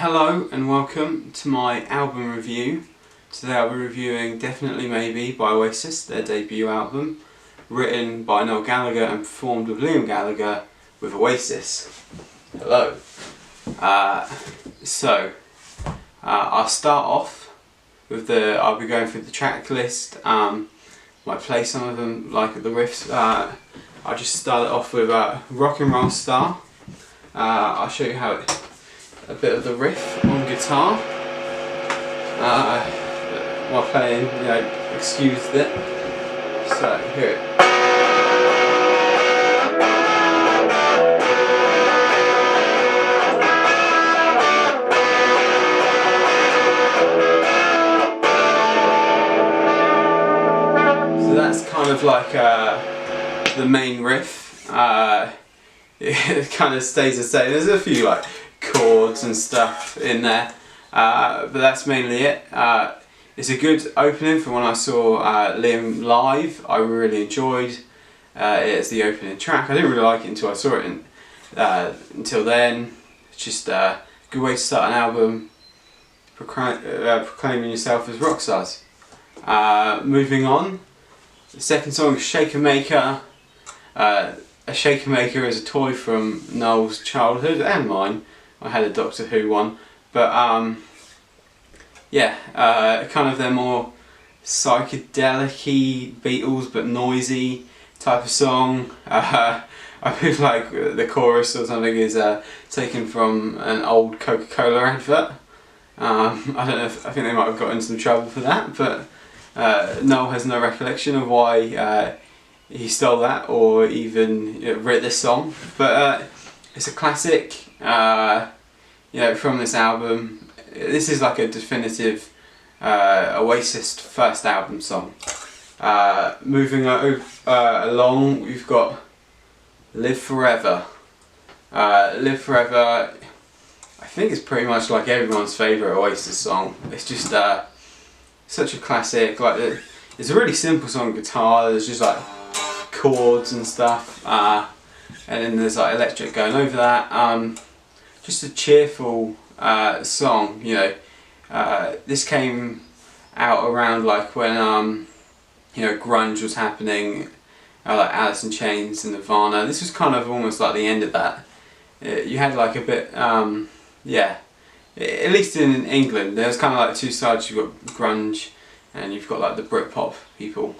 Hello and welcome to my album review. Today I'll be reviewing Definitely Maybe by Oasis, their debut album, written by Noel Gallagher and performed with Liam Gallagher with Oasis. Hello. I'll start off with I'll be going through the track list, might play some of them like the riffs. I'll just start it off with Rock and Roll Star. I'll show you a bit of the riff on guitar while playing, excuse it. So here it. So that's kind of like the main riff. It kind of stays the same. There's a few like chords and stuff in there, but that's mainly it. It's a good opening from when I saw Liam live. I really enjoyed it as the opening track. I didn't really like it until I saw it until then. It's just a good way to start an album, proclaiming yourself as rock stars. Moving on, the second song is Shaker Maker. A Shaker Maker is a toy from Noel's childhood and mine. I had a Doctor Who one, but kind of their more psychedelic-y Beatles but noisy type of song. I feel like the chorus or something is taken from an old Coca-Cola advert. I don't know I think they might have got into some trouble for that, but Noel has no recollection of why he stole that or even wrote this song. But it's a classic. From this album. This is like a definitive Oasis first album song. Moving along, we've got Live Forever. Live Forever, I think it's pretty much like everyone's favourite Oasis song. It's just such a classic. It's a really simple song guitar. There's just like chords and stuff, and then there's like electric going over that. Just a cheerful song, This came out around like when grunge was happening, like Alice in Chains and Nirvana. This was kind of almost like the end of that. You had like a bit, at least in England, there's kind of like two sides. You've got grunge and you've got like the Britpop people.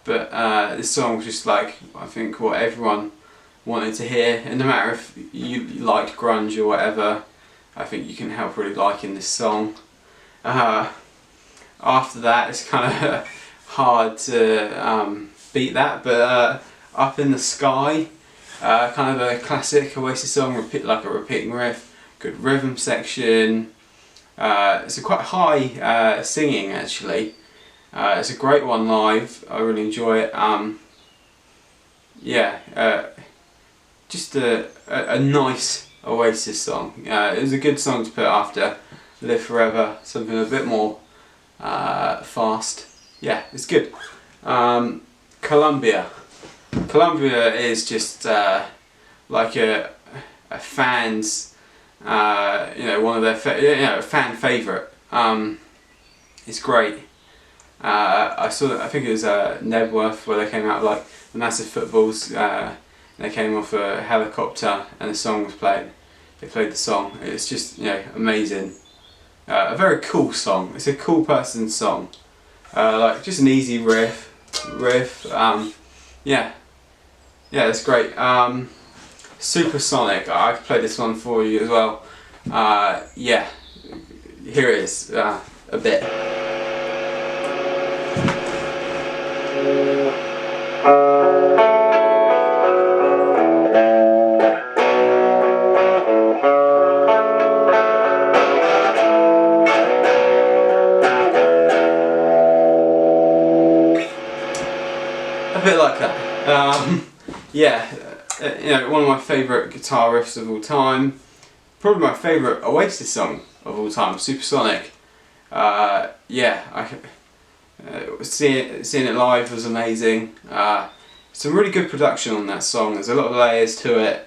But this song was just like, I think, what everyone wanted to hear, and no matter if you liked grunge or whatever, I think you can help really liking this song. After that, it's kind of hard to beat that, but Up in the Sky, kind of a classic Oasis song, like a repeating riff, good rhythm section. It's a quite high singing actually. It's a great one live. I really enjoy it. Just a nice Oasis song. It was a good song to put after Live Forever, something a bit more fast. Yeah, it's good. Columbia. Columbia is just like a fan's, one of their fan favourite. It's great. I think it was Nebworth where they came out like the massive footballs. They came off a helicopter and the song was played. They played the song. It's just amazing. A very cool song. It's a cool person's song. Like just an easy riff. It's great. Supersonic. I played this one for you as well. Here it is. A bit. A bit like that. One of my favourite guitar riffs of all time. Probably my favourite Oasis song of all time, Supersonic. Seeing it live was amazing. Some really good production on that song. There's a lot of layers to it.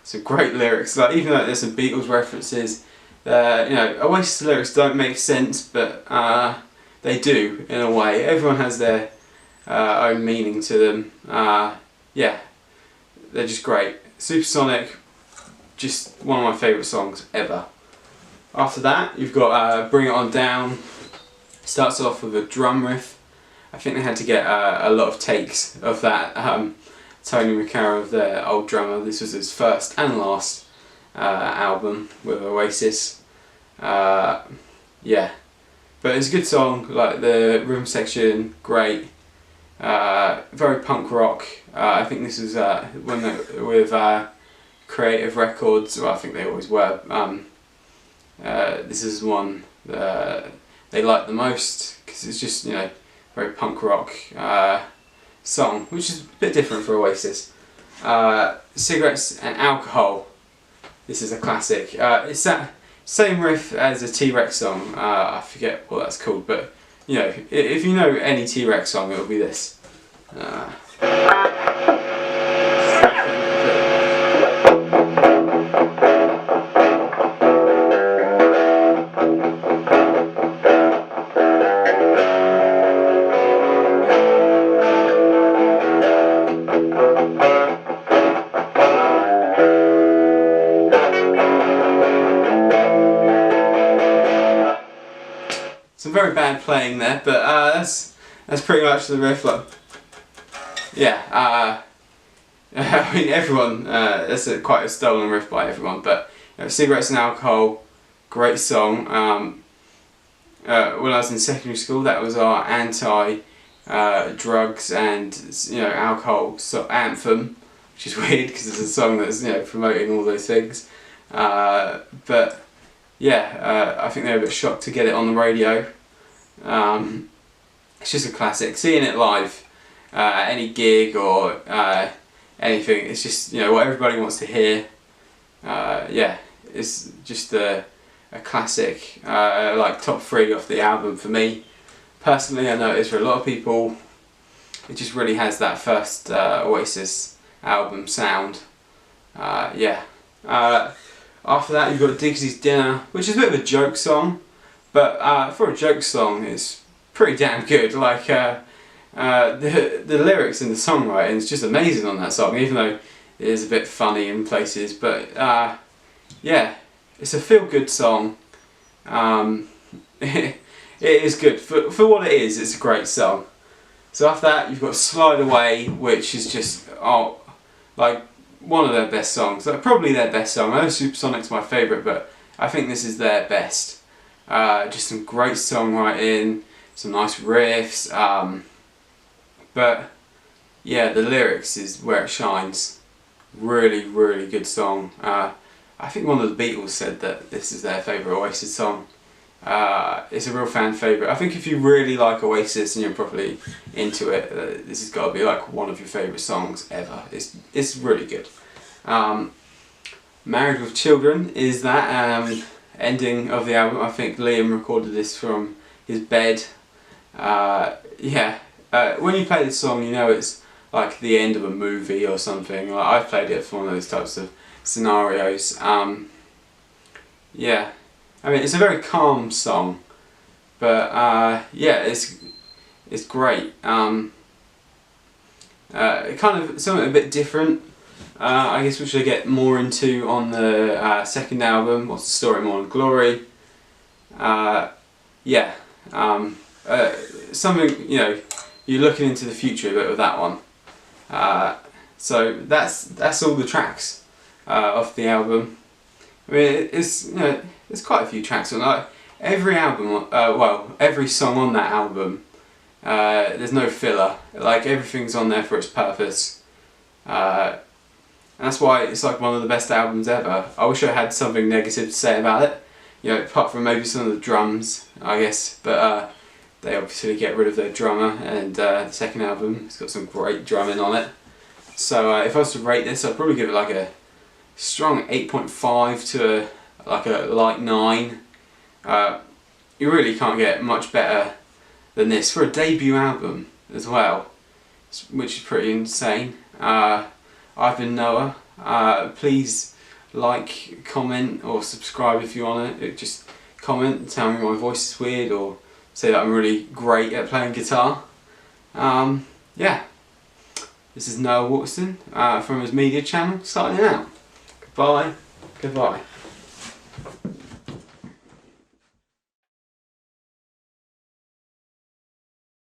some great lyrics. Like even though there's some Beatles references, Oasis lyrics don't make sense, but they do in a way. Everyone has their own meaning to them. Yeah, they're just great. Supersonic, just one of my favourite songs ever. After that, you've got Bring It On Down. Starts off with a drum riff. I think they had to get a lot of takes of that. Tony McCarroll, their old drummer, this was his first and last album with Oasis. Yeah, but it's a good song. Like the rhythm section, great. Very punk rock. I think this is with Creative Records. Well, I think they always were. This is one they like the most because it's just very punk rock song, which is a bit different for Oasis. Cigarettes and Alcohol. This is a classic. It's that same riff as a T-Rex song. I forget what that's called, but if you know any T-Rex song, it'll be this. Some very bad playing there, but that's pretty much the riff. Like, yeah, I mean everyone. That's quite a stolen riff by everyone. But Cigarettes and Alcohol, great song. When I was in secondary school, that was our anti-drugs and alcohol anthem, which is weird because it's a song that's promoting all those things. But yeah, I think they were a bit shocked to get it on the radio. It's just a classic. Seeing it live at any gig or anything, it's just what everybody wants to hear. Yeah, it's just a classic, like top 3 off the album for me. Personally, I know it is for a lot of people. It just really has that first Oasis album sound. Yeah. After that, you've got Digsy's Dinner, which is a bit of a joke song, but for a joke song, it's pretty damn good. Like the lyrics and the songwriting is just amazing on that song, even though it is a bit funny in places. But yeah, it's a feel-good song. It is good for what it is. It's a great song. So after that, you've got Slide Away, which is just like one of their best songs. Like, probably their best song. I know Supersonic's my favourite, but I think this is their best. Just some great songwriting, some nice riffs. But yeah, the lyrics is where it shines. Really, really good song. I think one of the Beatles said that this is their favourite Oasis song. It's a real fan favourite. I think if you really like Oasis and you're probably into it, this has got to be like one of your favourite songs ever. It's really good. Married with Children is that ending of the album. I think Liam recorded this from his bed. Yeah, when you play this song, it's like the end of a movie or something. Like, I've played it for one of those types of scenarios. Yeah, I mean it's a very calm song, but yeah, it's great. Kind of something a bit different. I guess we should get more into on the second album. What's the Story, More and Glory? Yeah, something you're looking into the future a bit with that one. So that's all the tracks off the album. I mean, there's quite a few tracks on like every album. Well, every song on that album. There's no filler. Like everything's on there for its purpose. And that's why it's like one of the best albums ever. I wish I had something negative to say about it. Apart from maybe some of the drums, I guess. But they obviously get rid of their drummer, and the second album has got some great drumming on it. So if I was to rate this, I'd probably give it like a strong 8.5 to like a light 9. You really can't get much better than this for a debut album as well, which is pretty insane. I've been Noah, Please like, comment or subscribe if you want to. Just comment, tell me my voice is weird, or say that I'm really great at playing guitar. Yeah, this is Noah Waterson from his media channel, signing out. Goodbye.